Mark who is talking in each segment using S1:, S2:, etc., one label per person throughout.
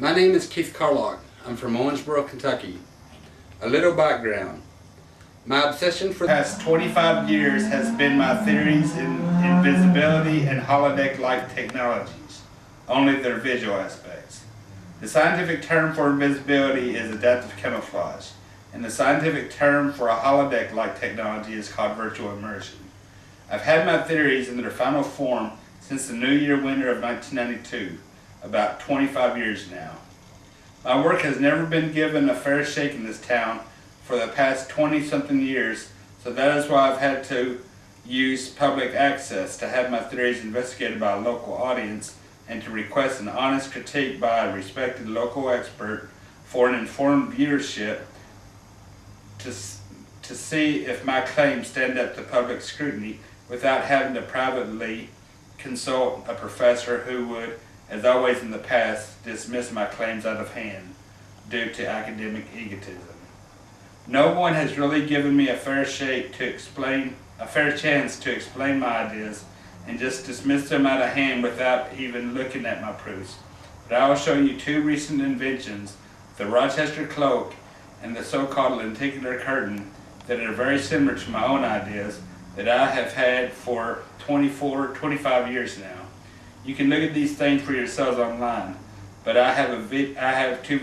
S1: My name is Keith Carlock. I'm from Owensboro, Kentucky. A little background. My obsession for the past 25 years has been my theories in invisibility and holodeck-like technologies, only their visual aspects. The scientific term for invisibility is adaptive camouflage, and the scientific term for a holodeck-like technology is called virtual immersion. I've had my theories in their final form since the New Year winter of 1992, about 25 years now. My work has never been given a fair shake in this town for the past 20-something years, so that is why I've had to use public access to have my theories investigated by a local audience and to request an honest critique by a respected local expert for an informed viewership to see if my claims stand up to public scrutiny without having to privately consult a professor who would, as always in the past, dismiss my claims out of hand due to academic egotism. No one has really given me a fair chance to explain my ideas and just dismiss them out of hand without even looking at my proofs. But I will show you two recent inventions, the Rochester cloak and the so-called lenticular curtain, that are very similar to my own ideas that I have had for 25 years now. You can look at these things for yourselves online, but I have two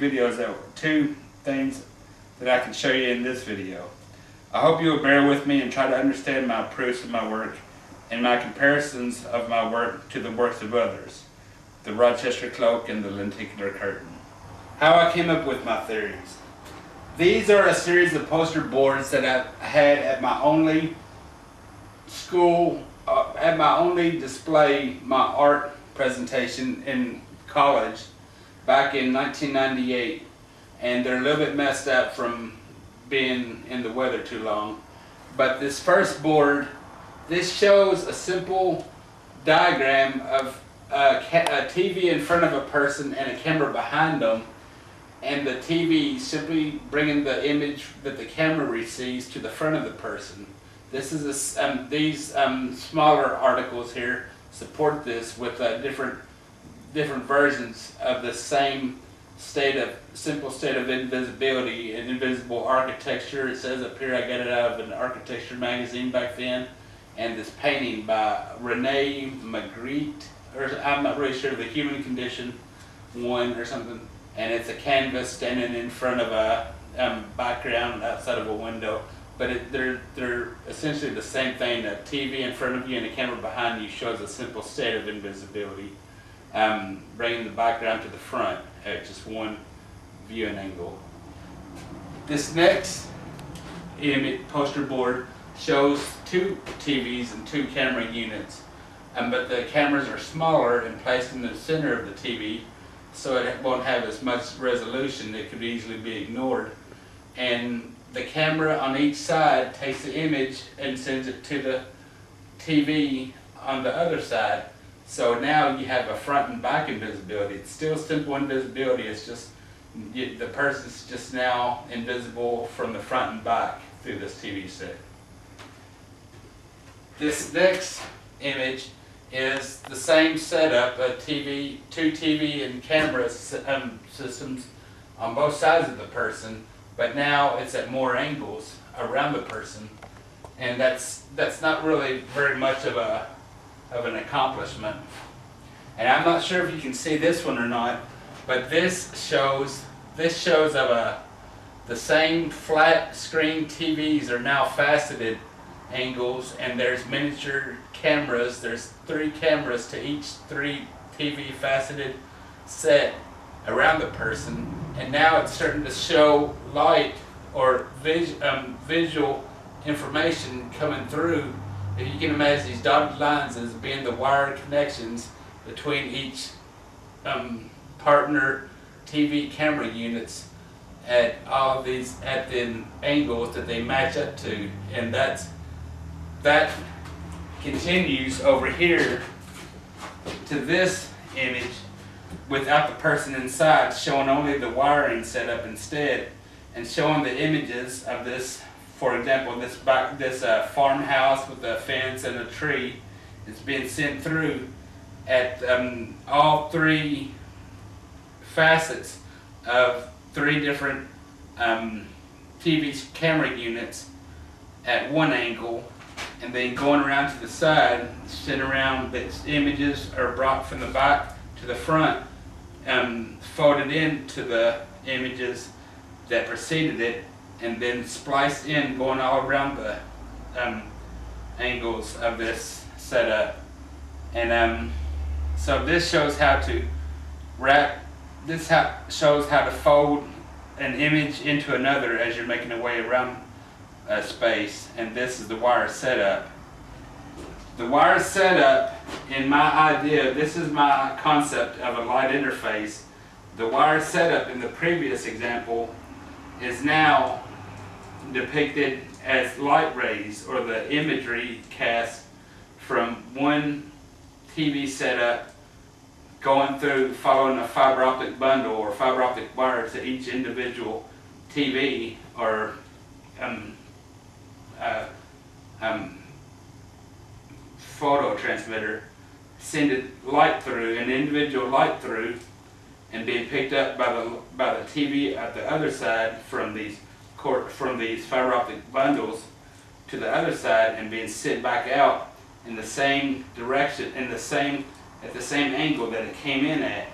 S1: things that I can show you in this video. I hope you will bear with me and try to understand my proofs of my work and my comparisons of my work to the works of others, the Rochester cloak and the lenticular curtain. How I came up with my theories. These are a series of poster boards that I had at my only display, my art presentation in college back in 1998, and they're a little bit messed up from being in the weather too long. But this first board, this shows a simple diagram of a TV in front of a person and a camera behind them, and the TV simply bringing the image that the camera receives to the front of the person. This is these smaller articles here support this with different versions of the same simple state of invisibility and invisible architecture. It says up here, I got it out of an architecture magazine back then, and this painting by Rene Magritte, or I'm not really sure, The Human Condition 1 or something, and it's a canvas standing in front of a background outside of a window. But they're essentially the same thing. A TV in front of you and a camera behind you shows a simple state of invisibility, bringing the background to the front at just one viewing angle. This next image poster board shows two TVs and two camera units, but the cameras are smaller and placed in the center of the TV, so it won't have as much resolution. It could easily be ignored. And the camera on each side takes the image and sends it to the TV on the other side. So now you have a front and back invisibility. It's still simple invisibility, it's just the person's just now invisible from the front and back through this TV set. This next image is the same setup, two TV and camera systems on both sides of the person, but now it's at more angles around the person, and that's not really very much of an accomplishment. And I'm not sure if you can see this one or not, but this shows the same flat screen TVs are now faceted angles, and there's miniature cameras. There's 3 cameras to each 3 TV faceted set around the person, and now it's starting to show light or visual information coming through. If you can imagine these dotted lines as being the wire connections between each partner TV camera units at all of these at the angles that they match up to, and that continues over here to this image without the person inside, showing only the wiring setup instead, and showing the images of this. For example, this farmhouse with a fence and a tree is being sent through at all 3 facets of 3 different TV camera units at one angle, and then going around to the side, sent around. The images are brought from the back to the front, folded into the images that preceded it, and then spliced in, going all around the angles of this setup. And so this shows how to shows how to fold an image into another as you're making a way around a space. And this is the wire setup. The wire setup, in my idea, this is my concept of a light interface. The wire setup in the previous example is now depicted as light rays, or the imagery cast from one TV setup going through, following a fiber optic bundle or fiber optic wire to each individual TV or photo transmitter, sending light through, an individual light through, and being picked up by the TV at the other side from these fiber optic bundles to the other side, and being sent back out in the same direction, at the same angle that it came in at.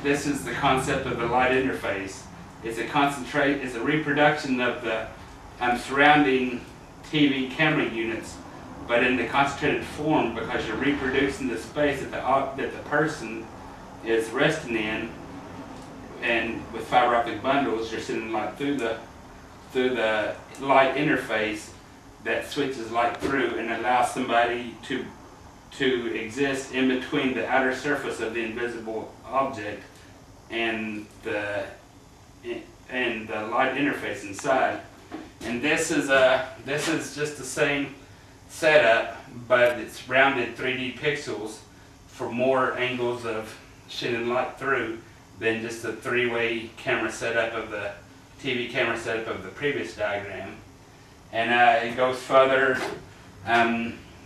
S1: This is the concept of the light interface. It's a reproduction of the surrounding TV camera units, but in the concentrated form, because you're reproducing the space that the person is resting in, and with fiber optic bundles, you're sending light through the light interface that switches light through and allows somebody to exist in between the outer surface of the invisible object and the light interface inside. And this is just the same setup, but it's rounded 3D pixels for more angles of shedding light through than just the 3-way camera setup of the TV camera setup of the previous diagram. And it goes further.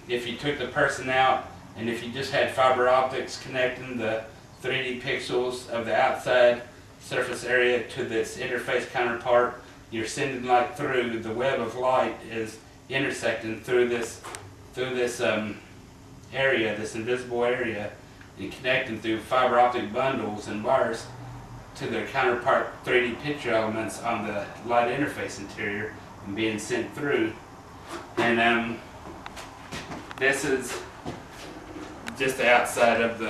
S1: If you took the person out, and if you just had fiber optics connecting the 3D pixels of the outside surface area to this interface counterpart, you're sending light through. The web of light is intersecting through this area, this invisible area, and connecting through fiber optic bundles and wires to their counterpart 3D picture elements on the light interface interior, and being sent through. And this is just the outside of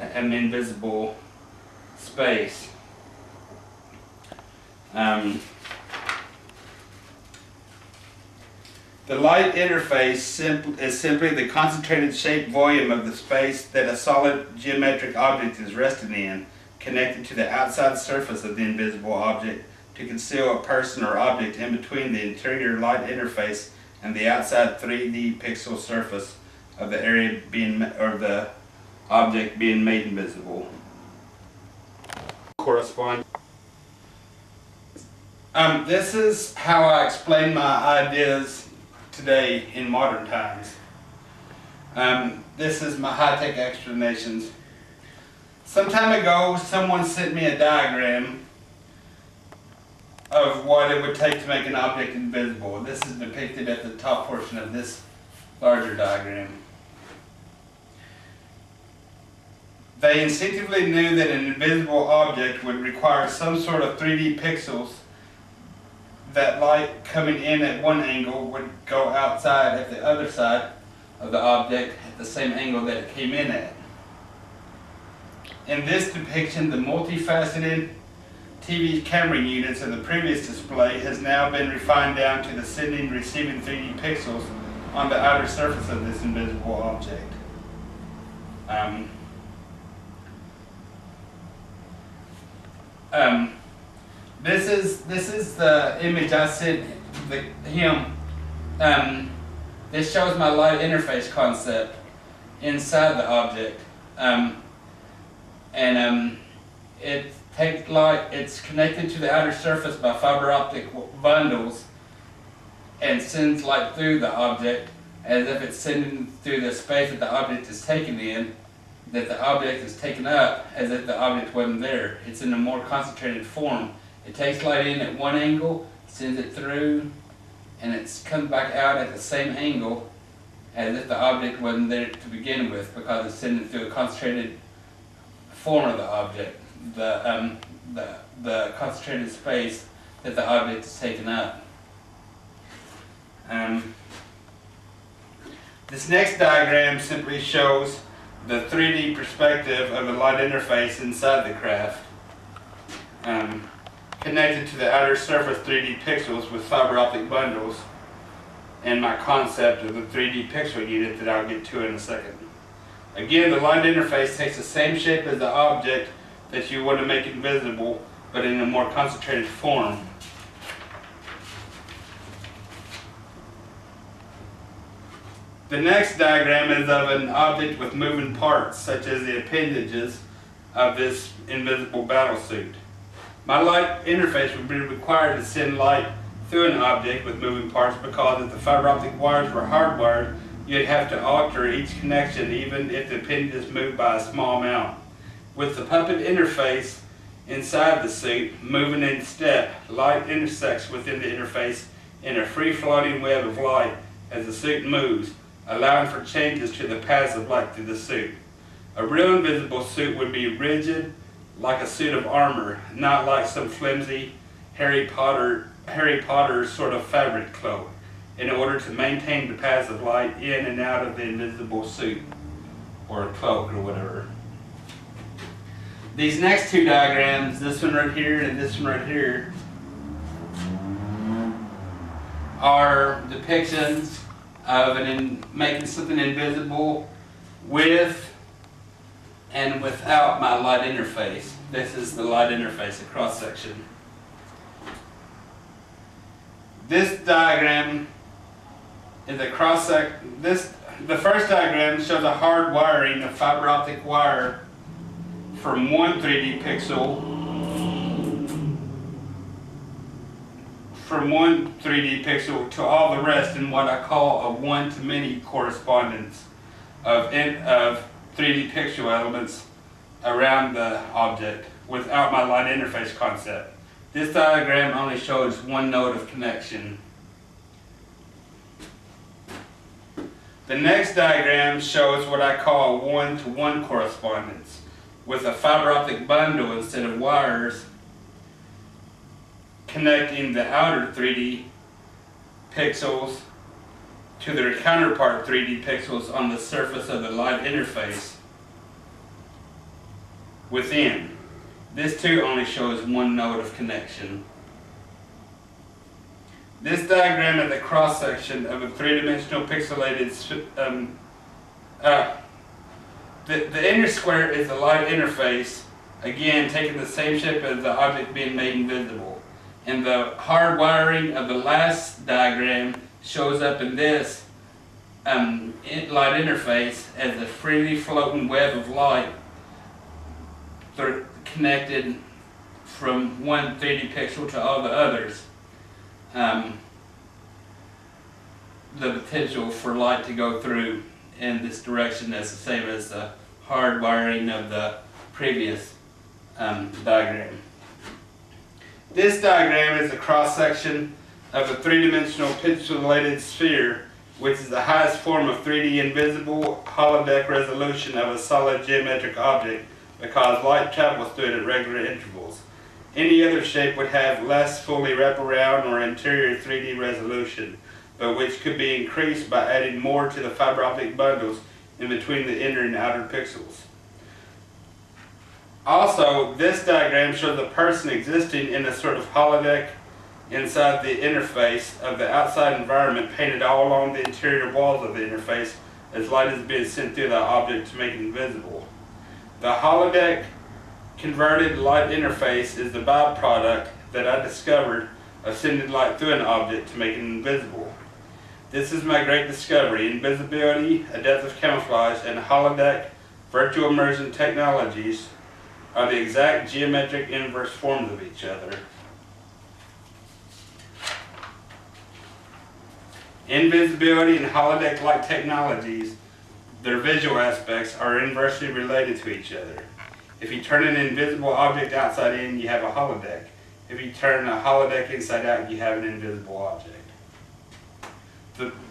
S1: an invisible space. The light interface is simply the concentrated shaped volume of the space that a solid geometric object is resting in, connected to the outside surface of the invisible object to conceal a person or object in between the interior light interface and the outside 3D pixel surface of the area or the object being made invisible. Correspond. This is how I explain my ideas today in modern times. This is my high-tech explanations. Some time ago, someone sent me a diagram of what it would take to make an object invisible. This is depicted at the top portion of this larger diagram. They instinctively knew that an invisible object would require some sort of 3D pixels. That light coming in at one angle would go outside at the other side of the object at the same angle that it came in at. In this depiction, the multifaceted TV camera units of the previous display has now been refined down to the sending and receiving 3D pixels on the outer surface of this invisible object. This is the image I sent him. This shows my light interface concept inside the object, it takes light. It's connected to the outer surface by fiber optic bundles, and sends light through the object as if it's sending through the space that the object is taken in, that the object is taken up as if the object wasn't there. It's in a more concentrated form. It takes light in at one angle, sends it through, and it comes back out at the same angle as if the object wasn't there to begin with, because it's sending through a concentrated form of the object, the concentrated space that the object is taken up. This next diagram simply shows the 3D perspective of the light interface inside the craft, connected to the outer surface 3D pixels with fiber optic bundles, and my concept of the 3D pixel unit that I'll get to in a second. Again, the light interface takes the same shape as the object that you want to make invisible, but in a more concentrated form. The next diagram is of an object with moving parts, such as the appendages of this invisible battlesuit. My light interface would be required to send light through an object with moving parts, because if the fiber optic wires were hardwired, you'd have to alter each connection even if the appendages moved by a small amount. With the puppet interface inside the suit moving in step, light intersects within the interface in a free-floating web of light as the suit moves, allowing for changes to the paths of light through the suit. A real invisible suit would be rigid, like a suit of armor, not like some flimsy Harry Potter sort of fabric cloak, in order to maintain the paths of light in and out of the invisible suit, or cloak, or whatever. These next two diagrams, this one right here and this one right here, are depictions of making something invisible with and without my light interface. This is the light interface, a cross section. This diagram is a cross section. The first diagram shows a hard wiring of fiber optic wire from one 3D pixel to all the rest in what I call a one-to-many correspondence of 3D pixel elements around the object without my light interface concept. This diagram only shows one node of connection. The next diagram shows what I call a one-to-one correspondence, with a fiber optic bundle instead of wires connecting the outer 3D pixels to their counterpart 3D pixels on the surface of the light interface within. This too only shows one node of connection. This diagram is a cross section of a three-dimensional pixelated the inner square is the light interface, again taking the same shape as the object being made invisible. And the hard wiring of the last diagram shows up in this light interface as a freely floating web of light connected from one 3D pixel to all the others. The potential for light to go through in this direction is the same as the hard wiring of the previous diagram. This diagram is a cross-section of a three-dimensional pixelated sphere, which is the highest form of 3D invisible holodeck resolution of a solid geometric object, because light travels through it at regular intervals. Any other shape would have less fully wraparound or interior 3D resolution, but which could be increased by adding more to the fiber optic bundles in between the inner and outer pixels. Also, this diagram shows a person existing in a sort of holodeck inside the interface of the outside environment, painted all along the interior walls of the interface as light is being sent through the object to make it invisible. The holodeck converted light interface is the byproduct that I discovered of sending light through an object to make it invisible. This is my great discovery. Invisibility, adaptive camouflage, and holodeck virtual immersion technologies are the exact geometric inverse forms of each other. Invisibility and holodeck-like technologies their visual aspects are inversely related to each other. If you turn an invisible object outside in, you have a holodeck. If you turn a holodeck inside out, you have an invisible object.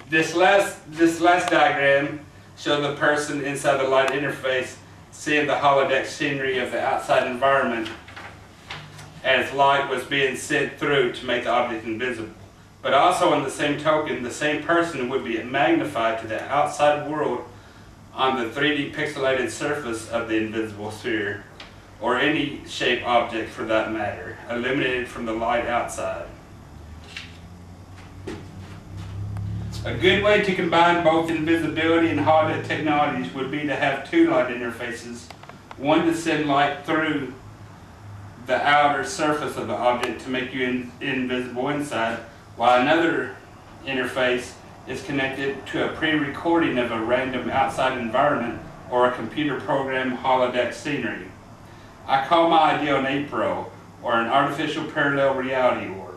S1: This last diagram shows the person inside the light interface seeing the holodeck scenery of the outside environment as light was being sent through to make the object invisible. But also on the same token, the same person would be magnified to the outside world on the 3D pixelated surface of the invisible sphere, or any shape object for that matter, illuminated from the light outside. A good way to combine both invisibility and holodeck technologies would be to have two light interfaces, one to send light through the outer surface of the object to make you invisible inside, while another interface is connected to a pre-recording of a random outside environment or a computer program holodeck scenery. I call my idea an APRO, or an artificial parallel reality orb.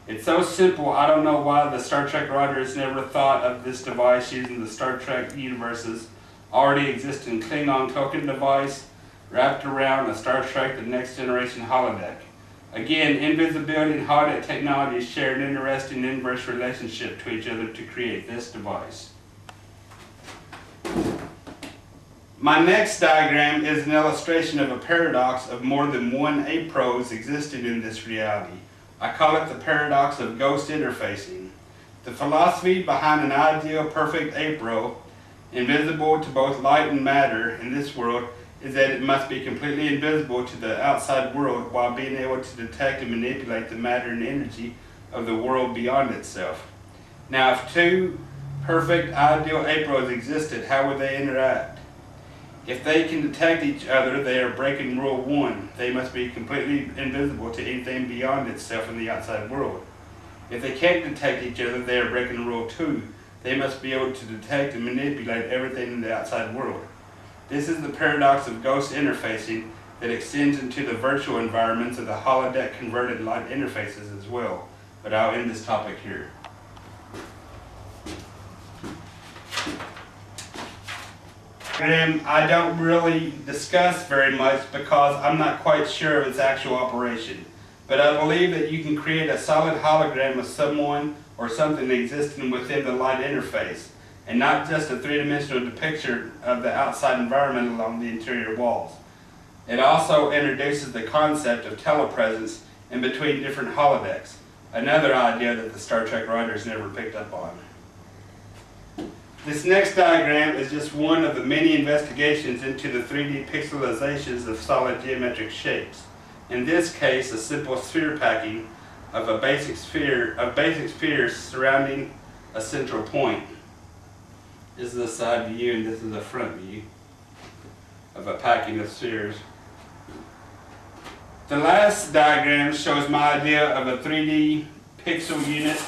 S1: It's so simple, I don't know why the Star Trek writers never thought of this device using the Star Trek universe's already existing Klingon token device wrapped around a Star Trek The Next Generation holodeck. Again, invisibility and holodeck technologies share an interesting inverse relationship to each other to create this device. My next diagram is an illustration of a paradox of more than one APROs existing in this reality. I call it the paradox of ghost interfacing. The philosophy behind an ideal perfect APRO, invisible to both light and matter in this world, is that it must be completely invisible to the outside world while being able to detect and manipulate the matter and energy of the world beyond itself. Now, if two perfect ideal APROs existed, how would they interact? If they can detect each other, they are breaking rule 1. They must be completely invisible to anything beyond itself in the outside world. If they can't detect each other, they are breaking rule 2. They must be able to detect and manipulate everything in the outside world. This is the paradox of ghost interfacing that extends into the virtual environments of the holodeck converted light interfaces as well. But I'll end this topic here. I don't really discuss very much because I'm not quite sure of its actual operation. But I believe that you can create a solid hologram of someone or something existing within the light interface, and not just a three-dimensional depiction of the outside environment along the interior walls. It also introduces the concept of telepresence in between different holodecks, another idea that the Star Trek writers never picked up on. This next diagram is just one of the many investigations into the 3D pixelizations of solid geometric shapes. In this case, a simple sphere packing of basic spheres surrounding a central point. This is a side view and this is a front view of a packing of spheres. The last diagram shows my idea of a 3D pixel unit.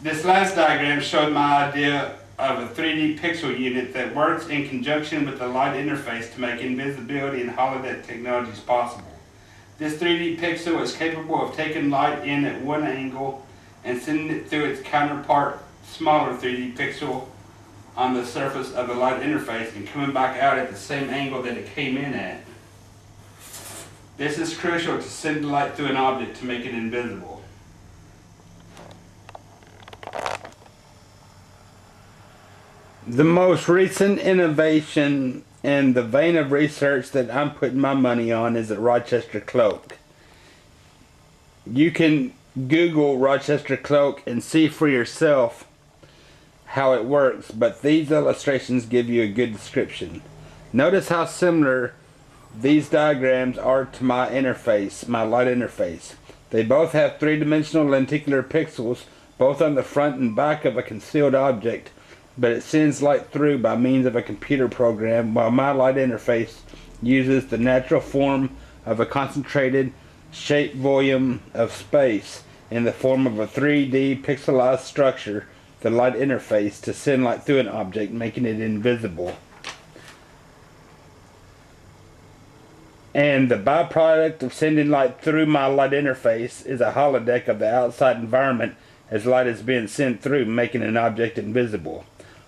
S1: This last diagram showed my idea of a 3D pixel unit that works in conjunction with the light interface to make invisibility and holodeck technologies possible. This 3D pixel is capable of taking light in at one angle and sending it through its counterpart, smaller 3D pixel on the surface of the light interface and coming back out at the same angle that it came in at. This is crucial to send light through an object to make it invisible. The most recent innovation in the vein of research that I'm putting my money on is the Rochester cloak. You can Google Rochester cloak and see for yourself how it works, but these illustrations give you a good description. Notice how similar these diagrams are to my interface, my light interface. They both have three-dimensional lenticular pixels, both on the front and back of a concealed object, but it sends light through by means of a computer program, while my light interface uses the natural form of a concentrated shape volume of space in the form of a 3D pixelized structure, the light interface, to send light through an object, making it invisible. And the byproduct of sending light through my light interface is a holodeck of the outside environment as light is being sent through, making an object invisible.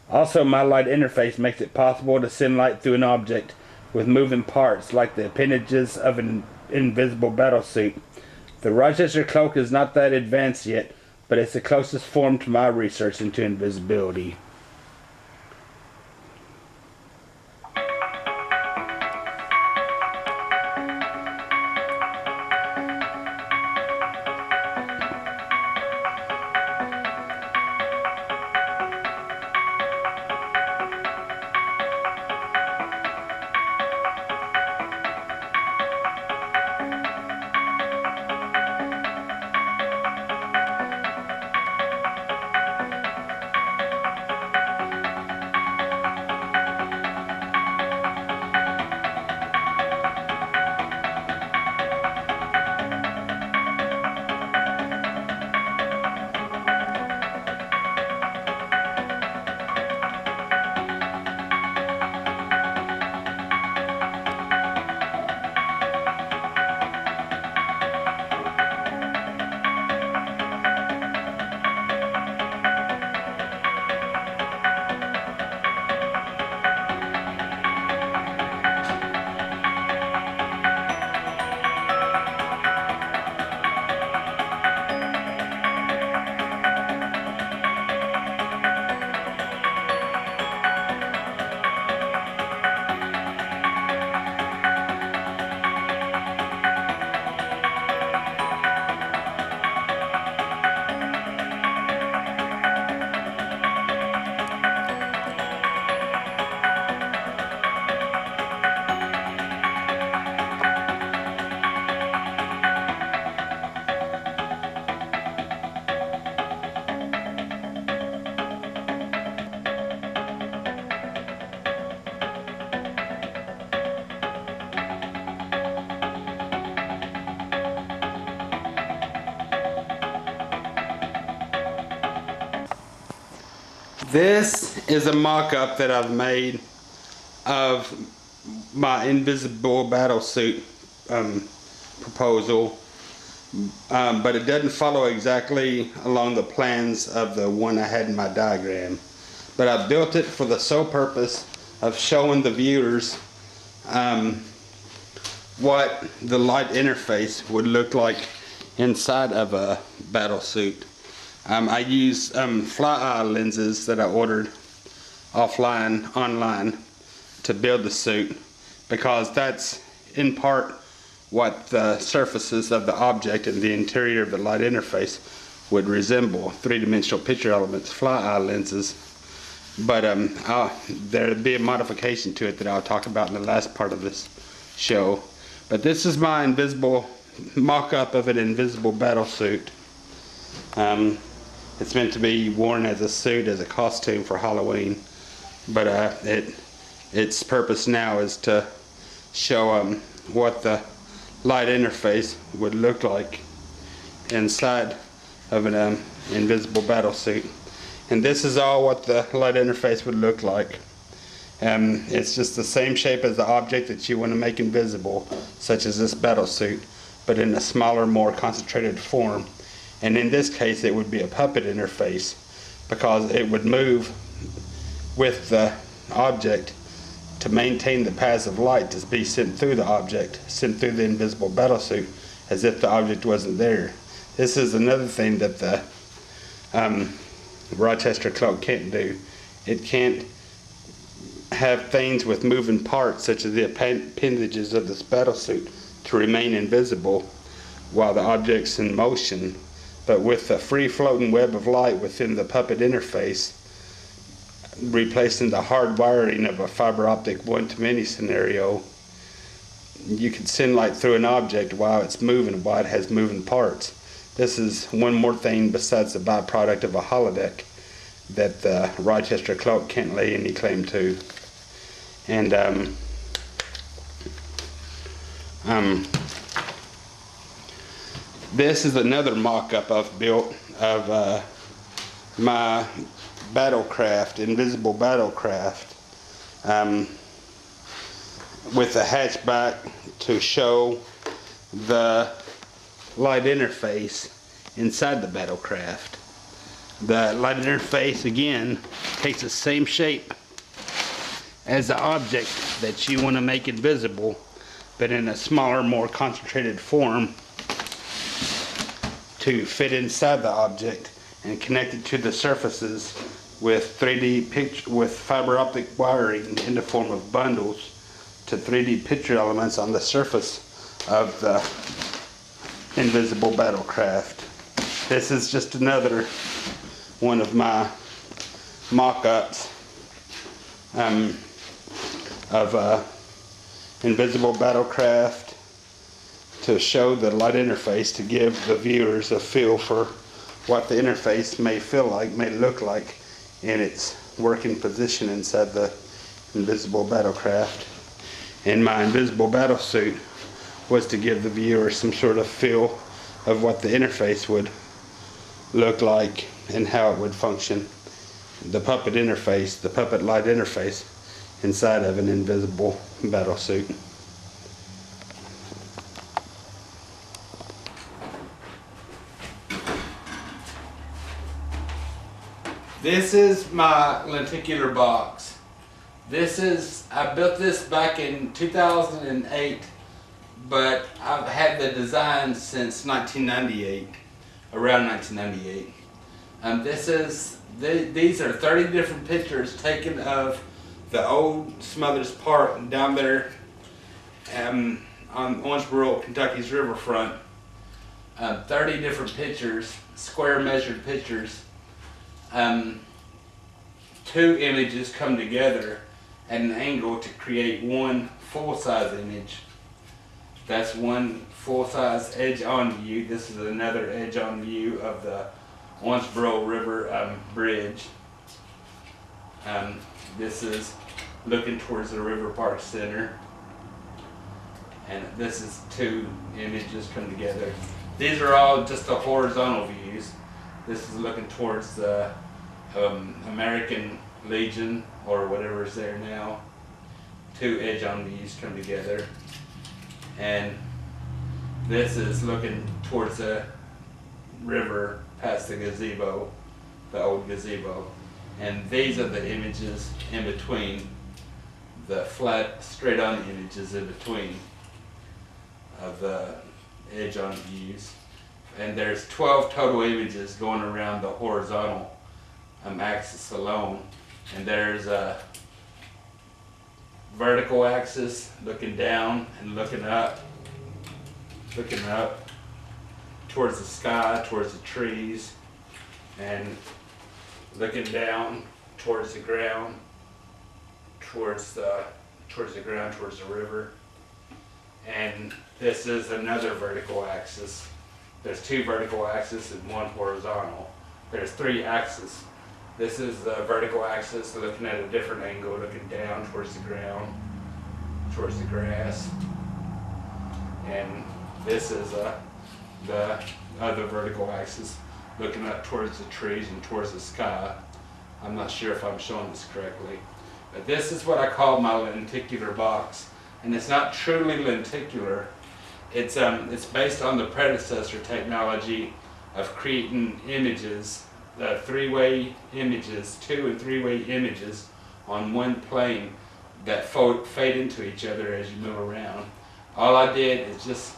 S1: Also, my light interface makes it possible to send light through an object with moving parts like the appendages of an invisible battlesuit. The Rochester cloak is not that advanced yet, but it's the closest form to my research into invisibility. This is a mock-up that I've made of my invisible battlesuit proposal, but it doesn't follow exactly along the plans of the one I had in my diagram. But I built it for the sole purpose of showing the viewers what the light interface would look like inside of a battlesuit. I use fly eye lenses that I ordered online to build the suit, because that's in part what the surfaces of the object and the interior of the light interface would resemble. Three-dimensional picture elements, fly eye lenses. But there'll be a modification to it that I'll talk about in the last part of this show. But this is my invisible mock-up of an invisible battlesuit. It's meant to be worn as a suit, as a costume for Halloween, but its purpose now is to show what the light interface would look like inside of an invisible battlesuit. And this is all what the light interface would look like. It's just the same shape as the object that you want to make invisible, such as this battlesuit, but in a smaller, more concentrated form. And in this case it would be a puppet interface, because it would move with the object to maintain the paths of light to be sent through the object, sent through the invisible battlesuit, as if the object wasn't there. This is another thing that the Rochester cloak can't do. It can't have things with moving parts, such as the appendages of this battlesuit, to remain invisible while the object's in motion. But with the free floating web of light within the puppet interface, replacing the hard wiring of a fiber optic 1-to-many scenario, you can send light through an object while it's moving, while it has moving parts. This is one more thing besides the byproduct of a holodeck that the Rochester cloak can't lay any claim to. And this is another mock-up I've built of my battlecraft, invisible battlecraft, with a hatchback to show the light interface inside the battlecraft. The light interface again takes the same shape as the object that you want to make invisible, but in a smaller, more concentrated form to fit inside the object and connect it to the surfaces with 3D picture with fiber optic wiring in the form of bundles to 3D picture elements on the surface of the invisible battlecraft. This is just another one of my mock-ups of invisible battlecraft to show the light interface, to give the viewers a feel for what the interface may feel like, may look like in its working position inside the invisible battlecraft. And my invisible battle suit was to give the viewer some sort of feel of what the interface would look like and how it would function. The puppet interface, the puppet light interface inside of an invisible battle suit. This is my lenticular box. I built this back in 2008, but I've had the design since 1998, around 1998. These are 30 different pictures taken of the old Smothers Park down there on Owensboro, Kentucky's riverfront. 30 different pictures, square measured pictures. Two images come together at an angle to create one full-size image. That's one full-size edge-on view. This is another edge-on view of the Owensboro River bridge. This is looking towards the River Park Center. And this is two images come together. These are all just the horizontal views. This is looking towards the American Legion, or whatever is there now. Two edge-on views come together. And this is looking towards the river past the gazebo, the old gazebo. And these are the images in between, the flat, straight-on images in between of the edge-on views. And there's 12 total images going around the horizontal axis alone. And there's a vertical axis looking down and looking up towards the sky, towards the trees, and looking down towards the ground, towards the river. And this is another vertical axis. There's two vertical axes and one horizontal. There's three axes. This is the vertical axis, looking at a different angle, looking down towards the ground, towards the grass. And this is the other vertical axis, looking up towards the trees and towards the sky. I'm not sure if I'm showing this correctly. But this is what I call my lenticular box. And it's not truly lenticular. It's based on the predecessor technology of creating images, three-way images, two and three-way images on one plane that fade into each other as you move around. All I did is just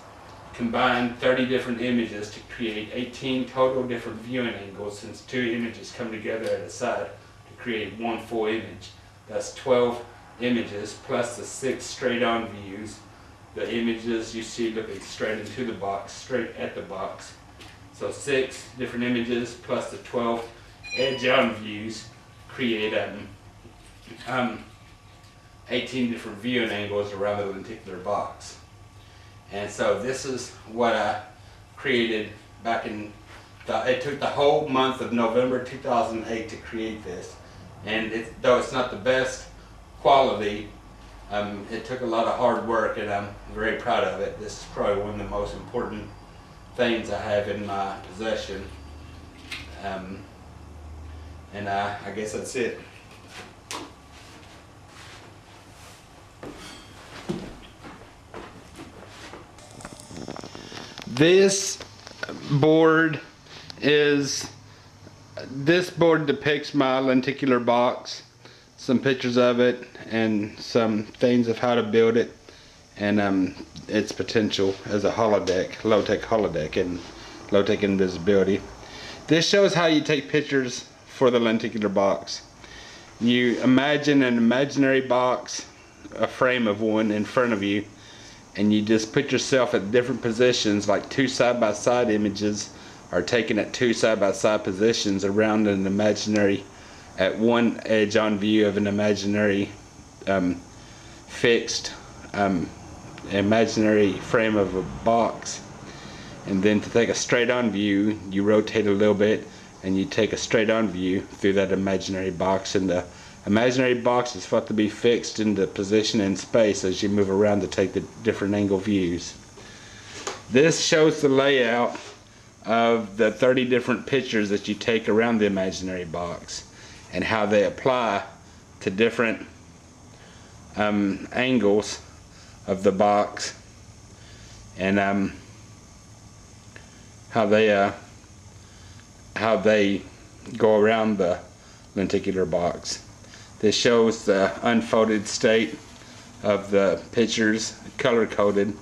S1: combine 30 different images to create 18 total different viewing angles, since two images come together at a side to create one full image. That's 12 images plus the 6 straight-on views. The images you see looking straight into the box, straight at the box. So 6 different images plus the 12 edge-on views create 18 different viewing angles around the lenticular box. And so this is what I created back in, it took the whole month of November 2008 to create this. And though it's not the best quality, it took a lot of hard work, and I'm very proud of it. This is probably one of the most important things I have in my possession. And I guess that's it. This board is This board depicts my lenticular box, some pictures of it, and some things of how to build it, and its potential as a holodeck, low-tech holodeck, and low-tech invisibility. This shows how you take pictures for the lenticular box. You imagine an imaginary box, a frame of one in front of you, and you just put yourself at different positions, like two side-by-side images are taken at two side-by-side positions around an imaginary, at one edge on view of an imaginary fixed imaginary frame of a box. And then to take a straight on view, you rotate a little bit and you take a straight on view through that imaginary box, and the imaginary box is thought to be fixed into position in space as you move around to take the different angle views. This shows the layout of the 30 different pictures that you take around the imaginary box and how they apply to different angles of the box, and how they go around the lenticular box. This shows the unfolded state of the pictures, color coded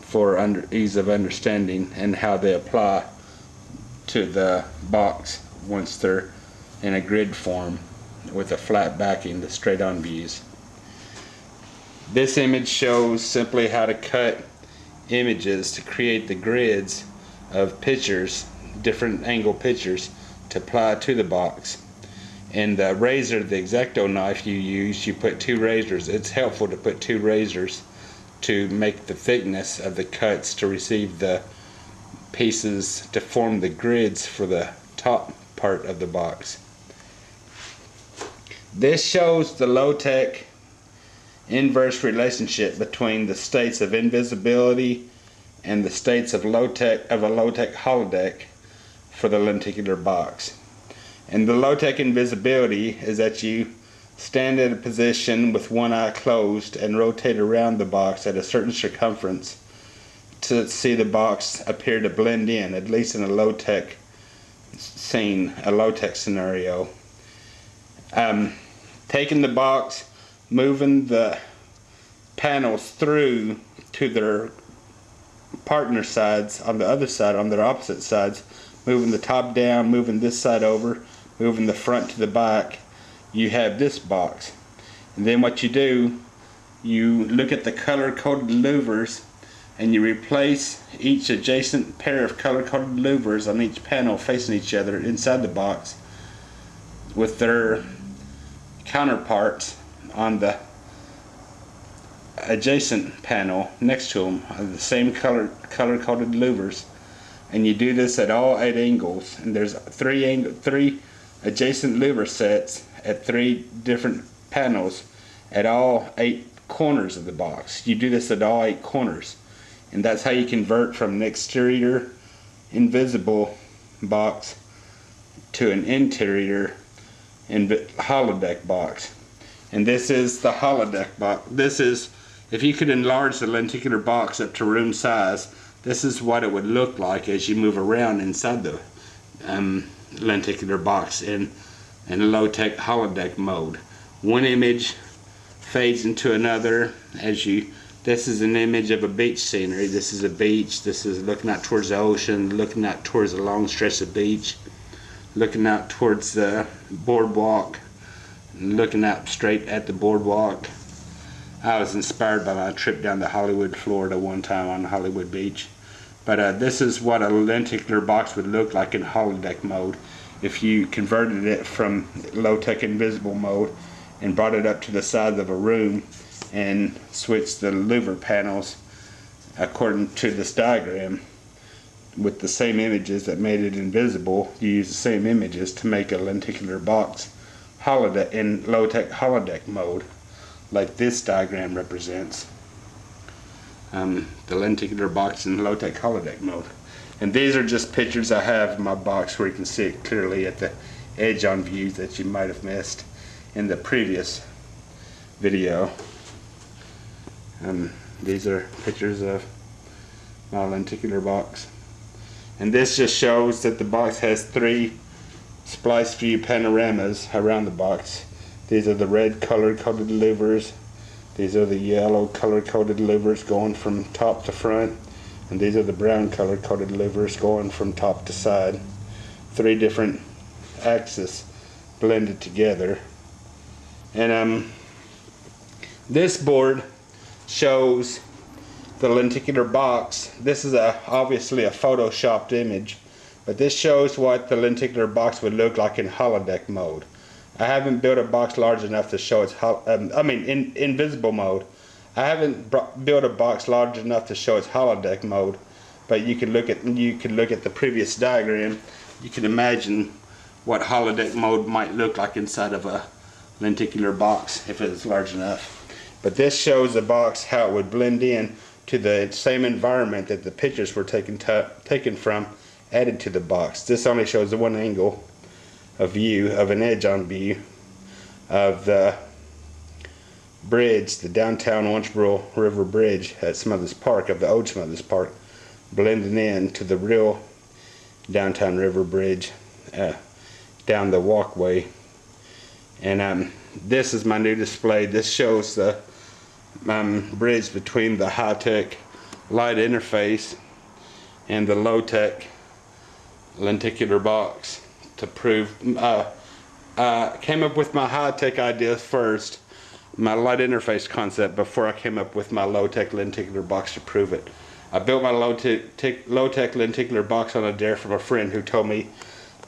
S1: for ease of understanding, and how they apply to the box once they're in a grid form with a flat backing, the straight on views. This image shows simply how to cut images to create the grids of pictures, different angle pictures, to apply to the box. And the razor, the X-Acto knife you use, you put two razors. It's helpful to put two razors to make the thickness of the cuts to receive the pieces to form the grids for the top part of the box. This shows the low-tech inverse relationship between the states of invisibility and the states of low-tech of a low-tech holodeck for the lenticular box. And the low-tech invisibility is that you stand at a position with one eye closed and rotate around the box at a certain circumference to see the box appear to blend in, at least in a low-tech scene, a low-tech scenario. Taking the box, moving the panels through to their partner sides on the other side, on their opposite sides, moving the top down, moving this side over, moving the front to the back, you have this box. And then what you do, you look at the color-coded louvers and you replace each adjacent pair of color-coded louvers on each panel facing each other inside the box with their counterparts on the adjacent panel next to them, the same color-coded louvers. And you do this at all 8 angles, and there's three adjacent louver sets at 3 different panels at all 8 corners of the box. You do this at all 8 corners, and that's how you convert from an exterior invisible box to an interior holodeck box. And this is the holodeck box. This is, if you could enlarge the lenticular box up to room size, this is what it would look like as you move around inside the lenticular box in a low-tech holodeck mode. One image fades into another as you. This is an image of a beach scenery. This is a beach. This is looking out towards the ocean, looking out towards a long stretch of beach, looking out towards the boardwalk, looking out straight at the boardwalk. I was inspired by my trip down to Hollywood, Florida one time on Hollywood Beach. But this is what a lenticular box would look like in holodeck mode if you converted it from low-tech invisible mode and brought it up to the size of a room and switched the louver panels according to this diagram with the same images that made it invisible. You use the same images to make a lenticular box holodeck in low-tech holodeck mode, like this diagram represents. The lenticular box in low-tech holodeck mode. And these are just pictures I have of my box where you can see it clearly at the edge on views that you might have missed in the previous video. These are pictures of my lenticular box. And this just shows that the box has 3 splice view panoramas around the box. These are the red color-coded louvers. These are the yellow color-coded louvers going from top to front. And these are the brown color-coded louvers going from top to side. 3 different axes blended together. And this board shows the lenticular box. This is obviously a photoshopped image, but this shows what the lenticular box would look like in holodeck mode. I haven't built a box large enough to show its in invisible mode. I haven't built a box large enough to show its holodeck mode, but you can look at the previous diagram. You can imagine what holodeck mode might look like inside of a lenticular box if it is large enough. But this shows the box, how it would blend in to the same environment that the pictures were taken from, added to the box. This only shows the one angle of view, of an edge-on view of the bridge, the downtown Owensboro River Bridge at Smothers Park, of the old Smothers Park, blending in to the real downtown river bridge down the walkway. And this is my new display. This shows the bridge between the high-tech light interface and the low-tech lenticular box to prove. Came up with my high-tech ideas first, my light interface concept, before I came up with my low-tech lenticular box to prove it. I built my low-tech lenticular box on a dare from a friend who told me,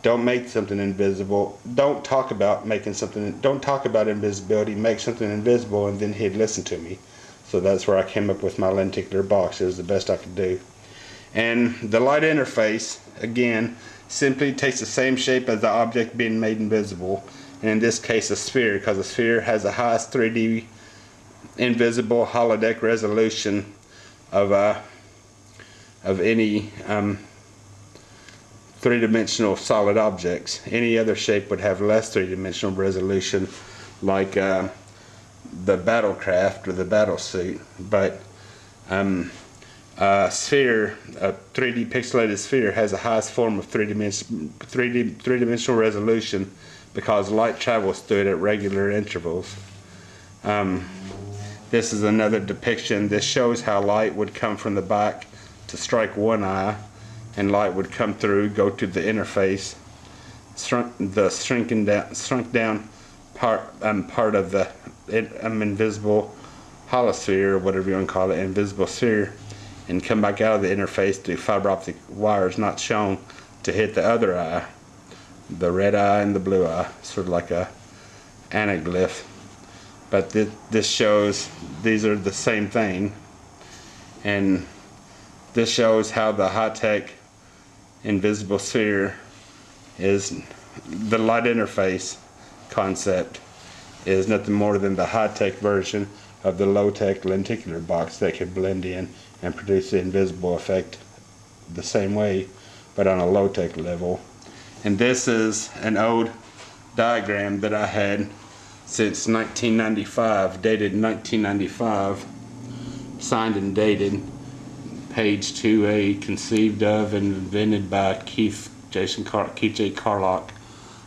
S1: don't make something invisible, don't talk about invisibility, make something invisible, and then he'd listen to me. So that's where I came up with my lenticular box. It was the best I could do. And the light interface, again, simply takes the same shape as the object being made invisible, and in this case a sphere, because a sphere has the highest 3D invisible holodeck resolution of any three-dimensional solid objects. Any other shape would have less three-dimensional resolution, like the battlecraft or the battle suit. But a sphere, a 3D pixelated sphere, has the highest form of three-dimensional resolution because light travels through it at regular intervals. This is another depiction. This shows how light would come from the back to strike one eye, and light would come through, go to the interface, shrunk down part of the invisible holosphere, or whatever you want to call it, invisible sphere, and come back out of the interface through fiber optic wires not shown to hit the other eye, the red eye and the blue eye, sort of like a anaglyph. But this shows these are the same thing, and this shows how the high-tech invisible sphere is, the light interface concept is nothing more than the high-tech version of the low-tech lenticular box that can blend in and produce the invisible effect the same way, but on a low-tech level. And this is an old diagram that I had since 1995, dated 1995, signed and dated, page 2A, conceived of and invented by Keith J. Carlock,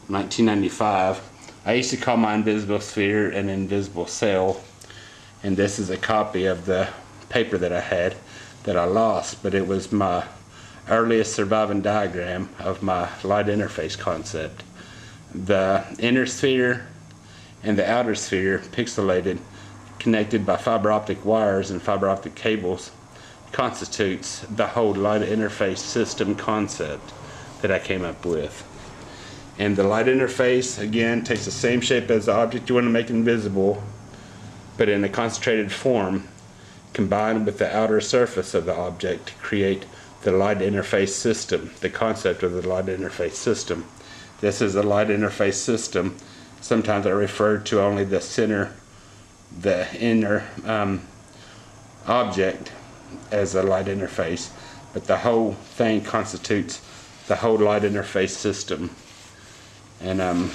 S1: 1995. I used to call my invisible sphere an invisible cell, and this is a copy of the paper that I had that I lost, but it was my earliest surviving diagram of my light interface concept. The inner sphere and the outer sphere, pixelated, connected by fiber optic wires and fiber optic cables, constitutes the whole light interface system concept that I came up with. And the light interface, again, takes the same shape as the object you want to make invisible, but in a concentrated form, combined with the outer surface of the object to create the light interface system, the concept of the light interface system. This is a light interface system. Sometimes I refer to only the center, the inner object as a light interface, but the whole thing constitutes the whole light interface system. And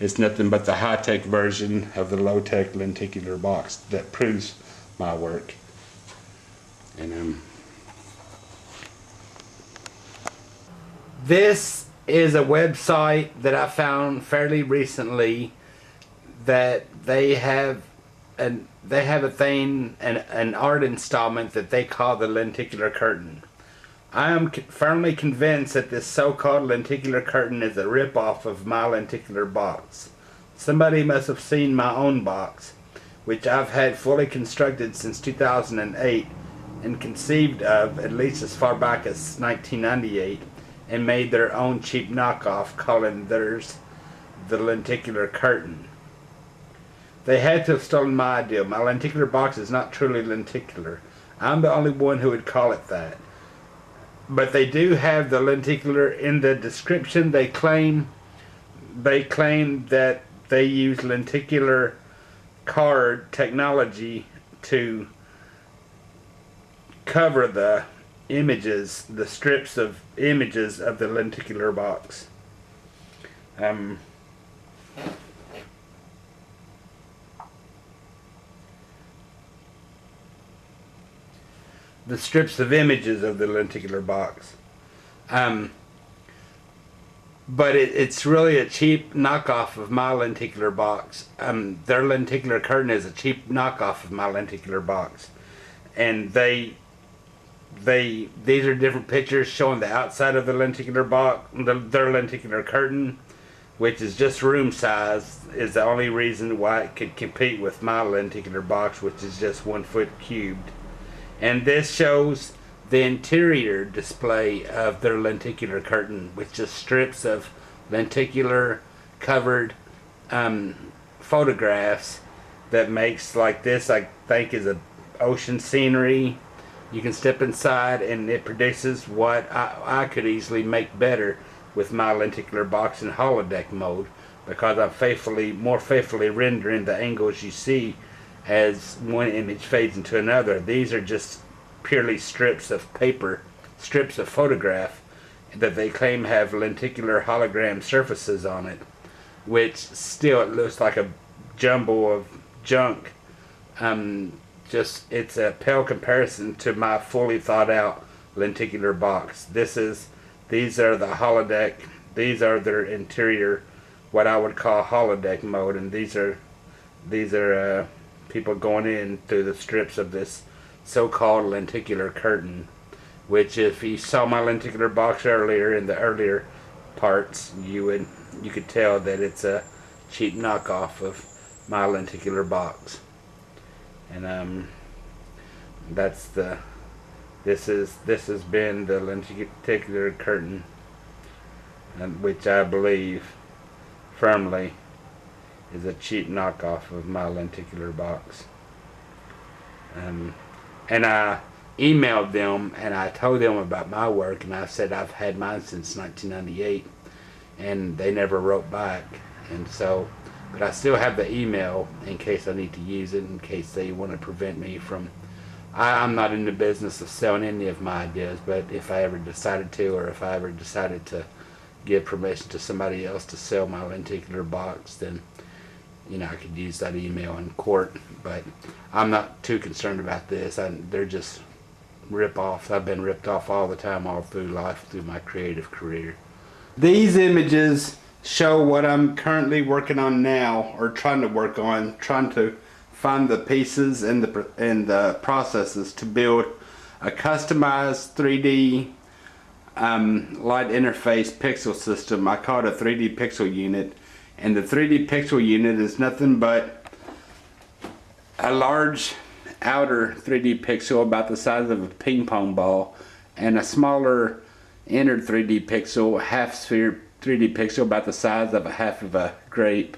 S1: it's nothing but the high-tech version of the low-tech lenticular box that proves my work. And
S2: this
S1: is a website that I found fairly recently that they have a thing, an art installment that they call the lenticular curtain. I am firmly convinced that this so-called lenticular curtain is a rip-off of my lenticular box. Somebody must have seen my own box, which I've had fully constructed since 2008 and conceived of at least as far back as 1998, and made their own cheap knockoff, calling theirs the lenticular curtain. They had to have stolen my idea. My lenticular box is not truly lenticular. I'm the only one who would call it that. But they do have the lenticular in the description. They claim that they use lenticular card technology to cover the images, the strips of images of the lenticular box. The strips of images of the lenticular box. But it's really a cheap knockoff of my lenticular box. Their lenticular curtain is a cheap knockoff of my lenticular box. And these are different pictures showing the outside of the lenticular box, their lenticular curtain, which is just room size, is the only reason why it could compete with my lenticular box, which is just 1 foot cubed. And this shows the interior display of their lenticular curtain, with just strips of lenticular covered photographs that makes, like this, I think is a ocean scenery. You can step inside and it produces what I could easily make better with my lenticular box in holodeck mode, because I'm more faithfully rendering the angles you see as one image fades into another. These are just purely strips of paper, strips of photograph that they claim have lenticular hologram surfaces on it, which still it looks like a jumble of junk. It's a pale comparison to my fully thought out lenticular box. These are the holodeck. These are their interior, what I would call holodeck mode, and these are people going in through the strips of this so-called lenticular curtain, which, if you saw my lenticular box earlier in the earlier parts, you could tell that it's a cheap knockoff of my lenticular box. And this has been the lenticular curtain, which I believe firmly is a cheap knockoff of my lenticular box. And I emailed them and I told them about my work, and I said I've had mine since 1998, and they never wrote back. And so, but I still have the email in case I need to use it, in case they want to prevent me from. I'm not in the business of selling any of my ideas, but if I ever decided to, or if I ever decided to give permission to somebody else to sell my lenticular box, then I could use that email in court. But I'm not too concerned about this. They're just rip-offs. I've been ripped off all the time, all through life, through my creative career. These images show what I'm currently working on now, or trying to work on, trying to find the pieces and the processes to build a customized 3D light interface pixel system. I call it a 3D pixel unit, and the 3D pixel unit is nothing but a large outer 3D pixel about the size of a ping pong ball, and a smaller inner 3D pixel, half sphere 3D pixel about the size of a half of a grape,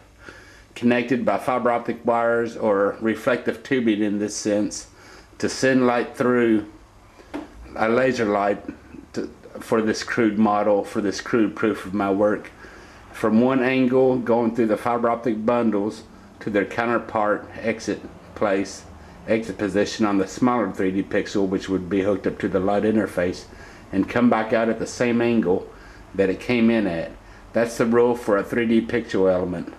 S1: connected by fiber optic wires or reflective tubing in this sense, to send light through a laser light for this crude model, for this crude proof of my work, from one angle going through the fiber optic bundles to their counterpart exit position on the smaller 3D pixel, which would be hooked up to the light interface, and come back out at the same angle that it came in at. That's the rule for a 3D pixel element.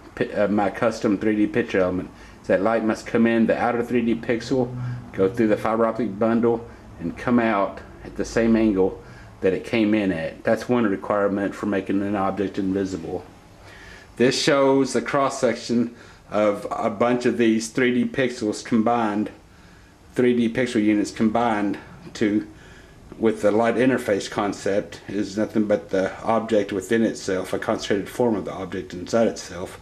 S1: My custom 3D picture element is that light must come in the outer 3D pixel, go through the fiber optic bundle, and come out at the same angle that it came in at. That's one requirement for making an object invisible. This shows a cross-section of a bunch of these 3D pixels combined, 3D pixel units combined to, with the light interface concept, is nothing but the object within itself, a concentrated form of the object inside itself,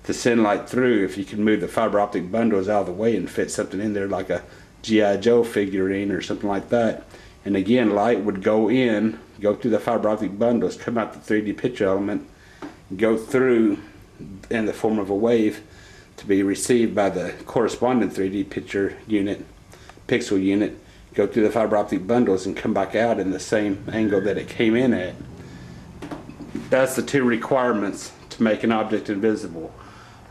S1: to send light through. If you can move the fiber optic bundles out of the way and fit something in there like a G.I. Joe figurine or something like that, and again light would go in, go through the fiber optic bundles, come out the 3D picture element, go through in the form of a wave to be received by the corresponding 3D picture unit, pixel unit, go through the fiber optic bundles and come back out in the same angle that it came in at. That's the two requirements to make an object invisible.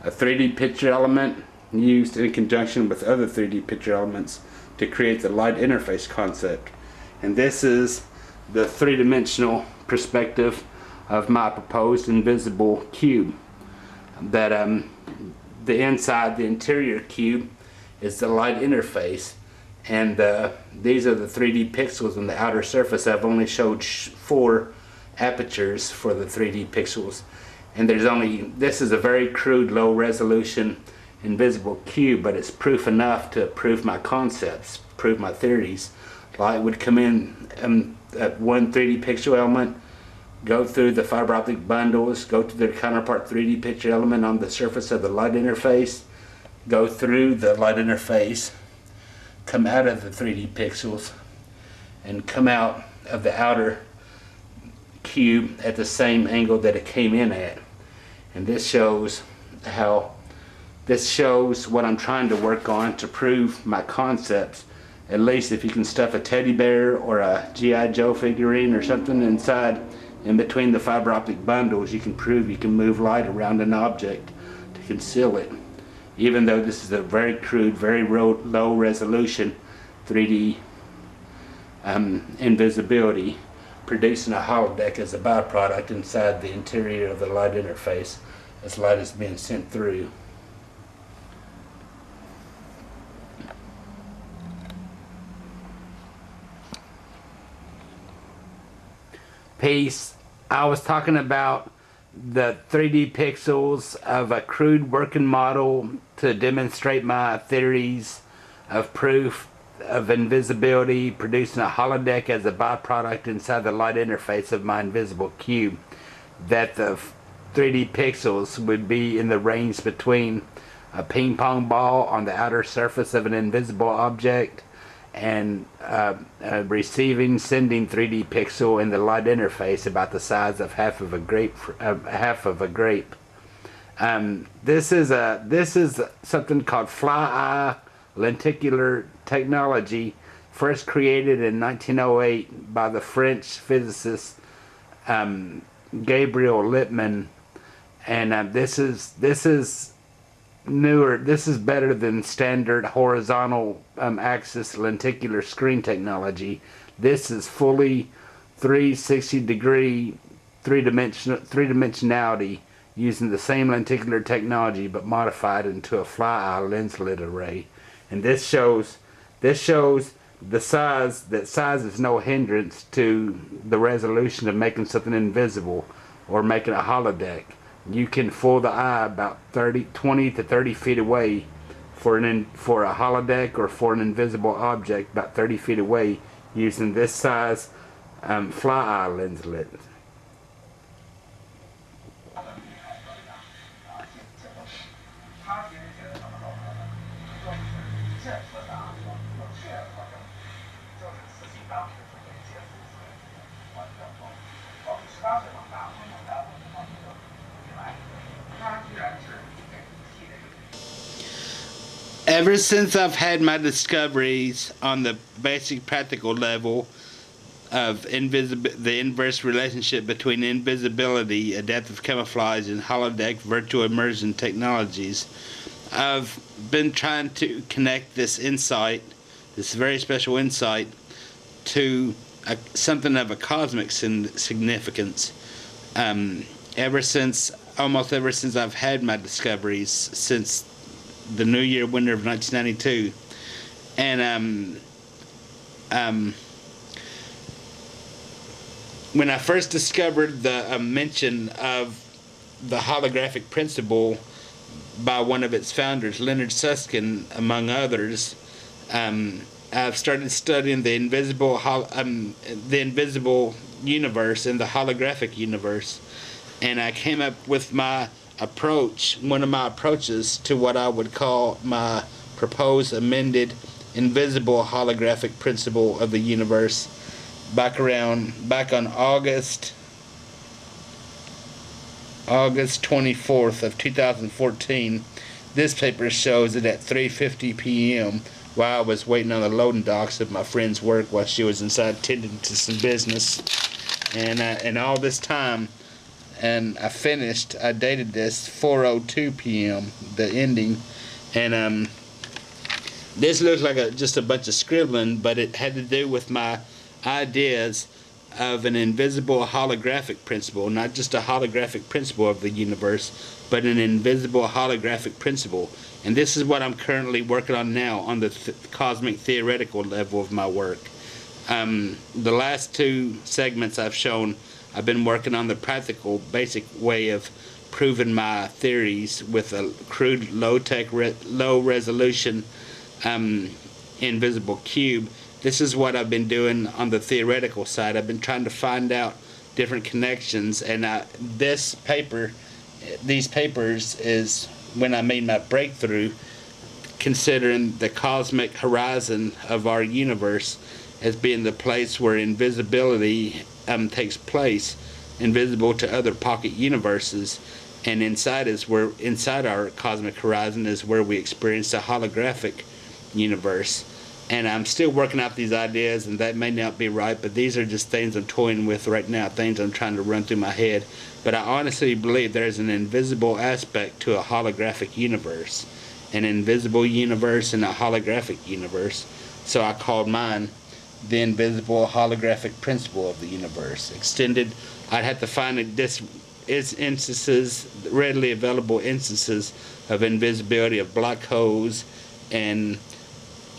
S1: A 3D picture element used in conjunction with other 3D picture elements to create the light interface concept. And this is the three-dimensional perspective of my proposed invisible cube. That the inside, the interior cube, is the light interface, and these are the 3D pixels on the outer surface. I've only showed 4 apertures for the 3D pixels, and there's only, this is a very crude, low resolution invisible cube, but it's proof enough to prove my concepts, prove my theories. Light would come in at one 3D pixel element, go through the fiber optic bundles, go to their counterpart 3D picture element on the surface of the light interface, go through the light interface, come out of the 3D pixels, and come out of the outer cube at the same angle that it came in at. And this shows how, this shows what I'm trying to work on to prove my concepts. At least if you can stuff a teddy bear or a G.I. Joe figurine or something inside, in between the fiber optic bundles, you can prove you can move light around an object to conceal it. Even though this is a very crude, very low resolution 3D invisibility, producing a holodeck as a byproduct inside the interior of the light interface as light is being sent through. Peace. I was talking about the 3D pixels of a crude working model to demonstrate my theories of proof of invisibility, producing a holodeck as a byproduct inside the light interface of my invisible cube. That the 3D pixels would be in the range between a ping pong ball on the outer surface of an invisible object and a receiving, sending 3D pixel in the light interface about the size of half of a grape. This is something called fly eye lenticular technology, first created in 1908 by the French physicist Gabriel Lippmann, and this is newer. This is better than standard horizontal axis lenticular screen technology. This is fully 360-degree three-dimensionality using the same lenticular technology but modified into a fly eye lenslet array. And this shows the size. That size is no hindrance to the resolution of making something invisible or making a holodeck. You can fool the eye about 20 to 30 feet away for a holodeck or for an invisible object about 30 feet away using this size fly eye lenslet. Ever since I've had my discoveries on the basic practical level of the inverse relationship between invisibility, adaptive camouflage, and holodeck virtual immersion technologies, I've been trying to connect this insight, this very special insight, to something of a cosmic significance. Almost ever since I've had my discoveries, since the New Year winter of 1992, and when I first discovered the mention of the holographic principle by one of its founders, Leonard Susskind, among others, I've started studying the invisible universe and the holographic universe, and I came up with my approach, one of my approaches to what I would call my proposed amended invisible holographic principle of the universe back on August 24th of 2014. This paper shows it at 3:50 p.m. while I was waiting on the loading docks of my friend's work while she was inside tending to some business. And all this time, and I dated this 4:02 p.m., the ending, and this looks like just a bunch of scribbling, but it had to do with my ideas of an invisible holographic principle, not just a holographic principle of the universe, but an invisible holographic principle. And this is what I'm currently working on now on the cosmic theoretical level of my work. The last two segments I've shown, I've been working on the practical, basic way of proving my theories with a crude, low-resolution invisible cube. This is what I've been doing on the theoretical side. I've been trying to find out different connections, and these papers is when I made my breakthrough, considering the cosmic horizon of our universe as being the place where invisibility takes place, invisible to other pocket universes, and inside our cosmic horizon is where we experience the holographic universe. And I'm still working out these ideas, and that may not be right, but these are just things I'm toying with right now, things I'm trying to run through my head. But I honestly believe there's an invisible aspect to a holographic universe, an invisible universe and a holographic universe. So I called mine the invisible holographic principle of the universe. Extended, I'd have to find instances, readily available instances of invisibility of black holes and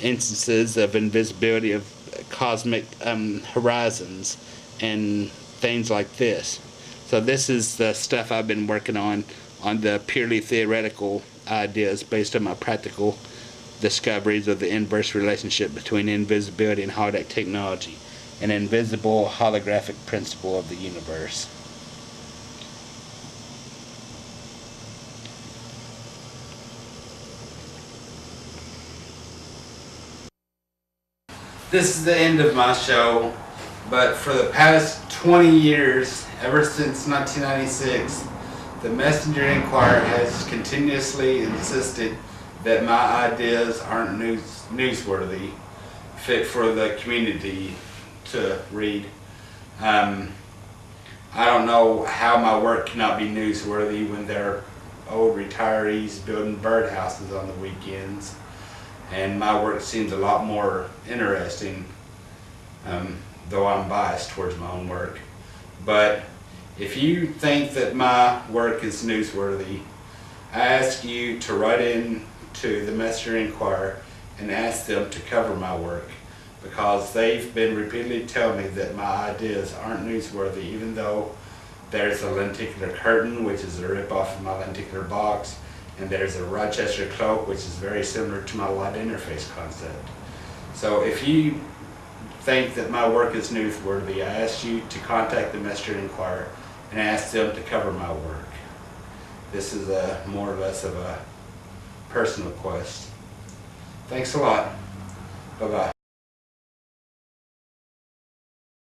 S1: instances of invisibility of cosmic horizons and things like this. So this is the stuff I've been working on the purely theoretical ideas based on my practical discoveries of the inverse relationship between invisibility and holodeck technology, an invisible holographic principle of the universe. This is the end of my show, but for the past 20 years, ever since 1996, the Messenger Enquirer has continuously insisted that my ideas aren't newsworthy, fit for the community to read. I don't know how my work cannot be newsworthy when there are old retirees building birdhouses on the weekends. And my work seems a lot more interesting, though I'm biased towards my own work. But if you think that my work is newsworthy, I ask you to write in to the Messenger Enquirer and ask them to cover my work, because they've been repeatedly telling me that my ideas aren't newsworthy, even though there's a lenticular curtain, which is a rip-off of my lenticular box, and there's a Rochester cloak, which is very similar to my light interface concept. So if you think that my work is newsworthy, I ask you to contact the Messenger Enquirer and ask them to cover my work. This is more or less of a personal quest. Thanks a lot. Bye-bye.